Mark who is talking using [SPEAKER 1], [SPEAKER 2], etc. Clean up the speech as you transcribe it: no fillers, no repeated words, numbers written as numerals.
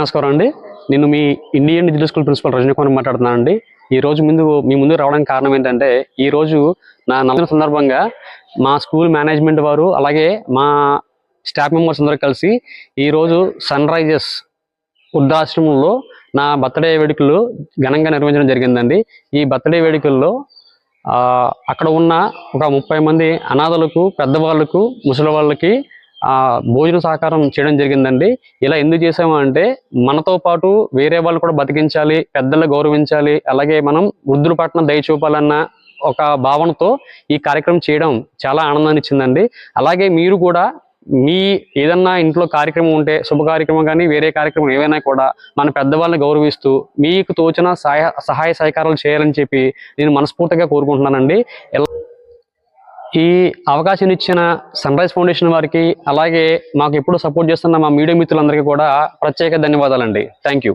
[SPEAKER 1] నమస్కారం అండి. నేను మీ Indian digital school principal Rajanikumar మాట్లాడుతున్నాను అండి. ఈరోజు మీ ముందు రావడానికి కారణం ఏంటంటే, ఈరోజు నా నవదిన సందర్భంగా మా స్కూల్ మేనేజ్మెంట్ వారు అలాగే మా స్టాఫ్ మెంబర్స్ అందరూ కలిసి ఈరోజు సన్ రైజెస్ వృద్ధాశ్రమంలో నా బర్త్డే వేడుకలు ఘనంగా నిర్వహించడం జరిగిందండి. ఈ బర్త్డే వేడుకల్లో అక్కడ ఉన్న ఒక 30 మంది అనాథలకు, పెద్దవాళ్ళకు, ముసలి వాళ్ళకి భోజన సహకారం చేయడం జరిగిందండి. ఇలా ఎందుకు చేసాము అంటే, మనతో పాటు వేరే వాళ్ళు కూడా బతికించాలి, పెద్దలు గౌరవించాలి, అలాగే మనం వృద్ధుల పట్ల దయ చూపాలన్న ఒక భావనతో ఈ కార్యక్రమం చేయడం చాలా ఆనందాన్ని ఇచ్చిందండి. అలాగే మీరు కూడా మీ ఏదన్నా ఇంట్లో కార్యక్రమం ఉంటే, శుభ కార్యక్రమం కానీ వేరే కార్యక్రమం ఏవైనా కూడా మన పెద్దవాళ్ళని గౌరవిస్తూ మీకు తోచిన సహాయ సహకారాలు చేయాలని చెప్పి నేను మనస్ఫూర్తిగా కోరుకుంటున్నానండి. ఈ అవకాశం ఇచ్చిన సన్ రైజ్ ఫౌండేషన్ వారికి, అలాగే మాకు ఎప్పుడు సపోర్ట్ చేస్తున్న మా మీడియా మిత్రులందరికీ కూడా ప్రత్యేక ధన్యవాదాలండి. Thank you.